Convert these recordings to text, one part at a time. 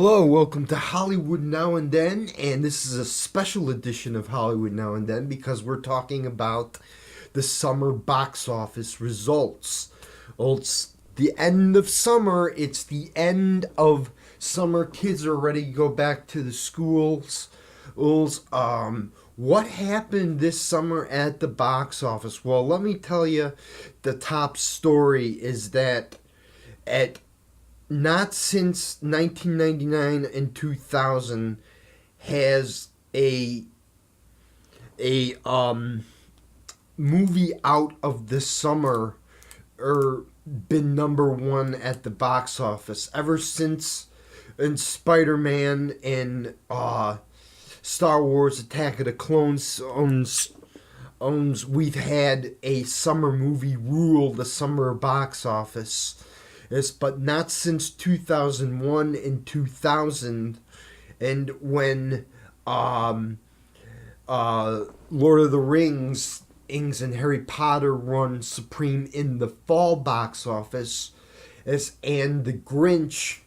Hello, welcome to Hollywood Now and Then, and this is a special edition of Hollywood Now and Then because we're talking about the summer box office results. Well, it's the end of summer, it's the end of summer. Kids are ready to go back to the schools. What happened this summer at the box office? Well, let me tell you, the top story is that at not since 1999 and 2000 has a movie out of the summer or been number one at the box office ever since in Spider-Man and Star Wars Attack of the Clones owns we've had a summer movie rule the summer box office. Yes, but not since 2001 and 2000, and when Lord of the Rings, and Harry Potter run supreme in the fall box office, and The Grinch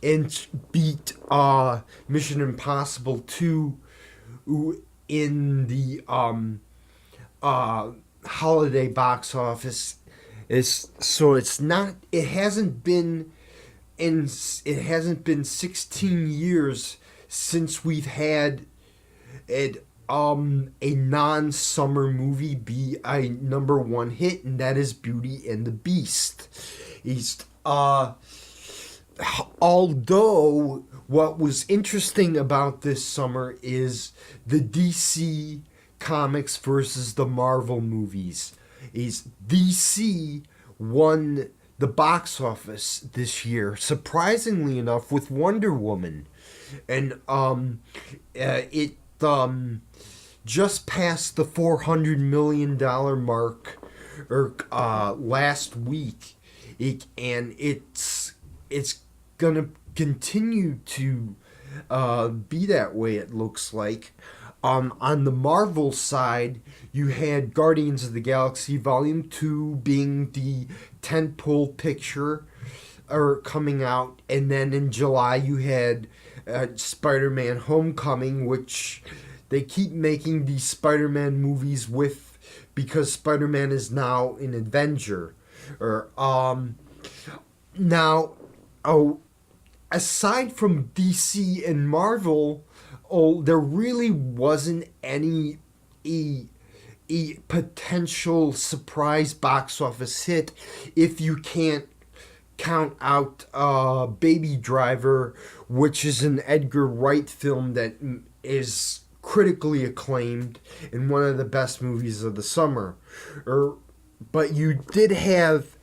and beat Mission Impossible 2 in the holiday box office. It hasn't been 16 years since we've had a non-summer movie be a number one hit, and that is Beauty and the Beast. He's Although what was interesting about this summer is the DC Comics versus the Marvel movies. Is DC won the box office this year, surprisingly enough, with Wonder Woman, and it just passed the $400 million mark last week, and it's gonna continue to be that way. It looks like. On the Marvel side, you had Guardians of the Galaxy Volume 2 being the tentpole picture coming out, and then in July you had Spider-Man Homecoming, which they keep making these Spider-Man movies with because Spider-Man is now an Avenger. Or now, aside from DC and Marvel, there really wasn't any a potential surprise box office hit if you can't count out Baby Driver, which is an Edgar Wright film that is critically acclaimed and one of the best movies of the summer. But you did have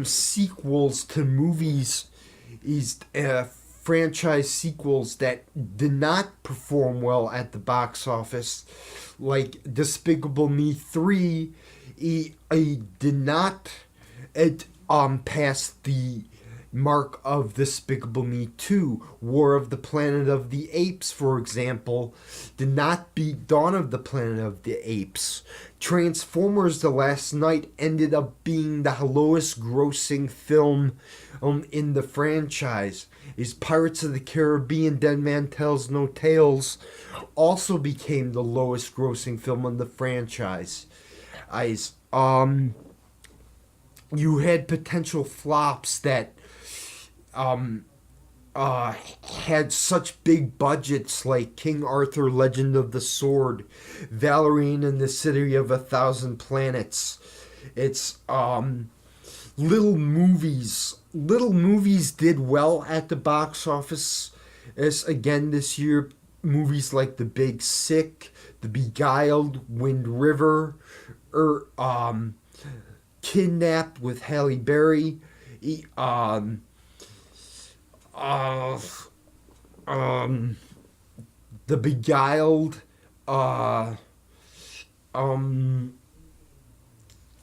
sequels to movies, franchise sequels that did not perform well at the box office, like Despicable Me 3. It did not pass the mark of Despicable Me 2. War of the Planet of the Apes, for example, did not beat Dawn of the Planet of the Apes. Transformers The Last Night ended up being the lowest grossing film in the franchise. Pirates of the Caribbean Dead Man Tells No Tales also became the lowest grossing film in the franchise. You had potential flops that had such big budgets like King Arthur Legend of the Sword, Valerian and the City of a Thousand Planets. It's little movies did well at the box office. Again this year, movies like The Big Sick, The Beguiled, Wind River, or Kidnapped with Halle Berry, The Beguiled,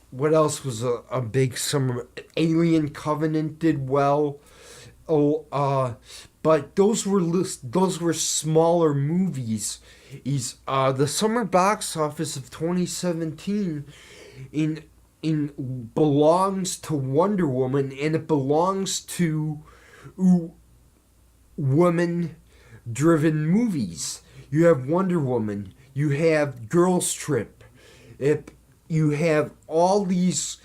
what else was a big summer? Alien Covenant did well. But those were smaller movies. The summer box office of 2017 in belongs to Wonder Woman, and it belongs to woman-driven movies. You have Wonder Woman. You have Girls Trip. You have all these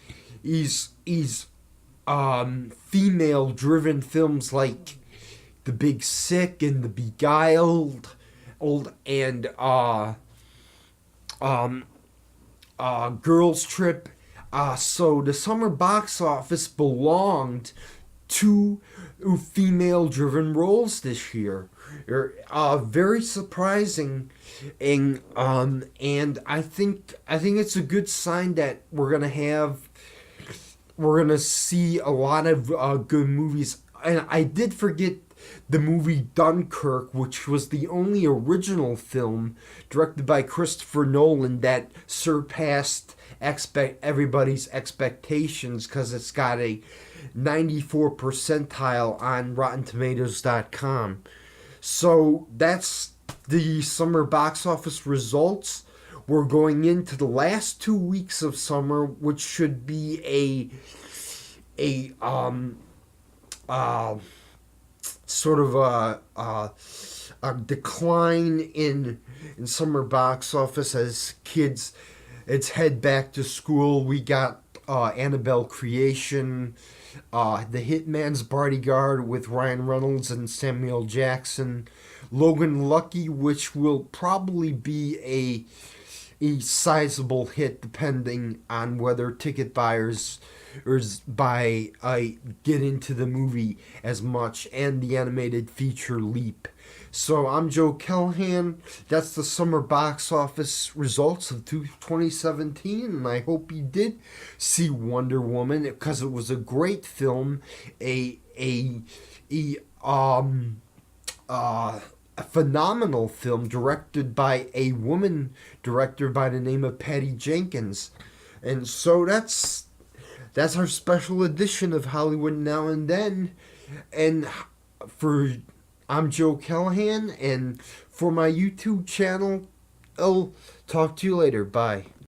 female-driven films like The Big Sick and The Beguiled, and Girls Trip. So the summer box office belonged to female-driven roles this year. Very surprising, and I think it's a good sign that we're gonna see a lot of good movies. And I did forget the movie Dunkirk, which was the only original film directed by Christopher Nolan that surpassed everybody's expectations because it's got a 94 percentile on RottenTomatoes.com. So that's the summer box office results. We're going into the last 2 weeks of summer, which should be a sort of a decline in summer box office as kids head back to school. We got Annabelle Creation, The Hitman's Bodyguard with Ryan Reynolds and Samuel Jackson, Logan Lucky, which will probably be a sizable hit depending on whether ticket buyers get into the movie as much, and the animated feature Leap. So I'm Joe Callahan. That's the summer box office results of 2017, and I hope you did see Wonder Woman because it was a great film, a phenomenal film directed by a woman director by the name of Patty Jenkins. And so that's our special edition of Hollywood Now and Then. And I'm Joe Callahan, and for my YouTube channel, I'll talk to you later. Bye.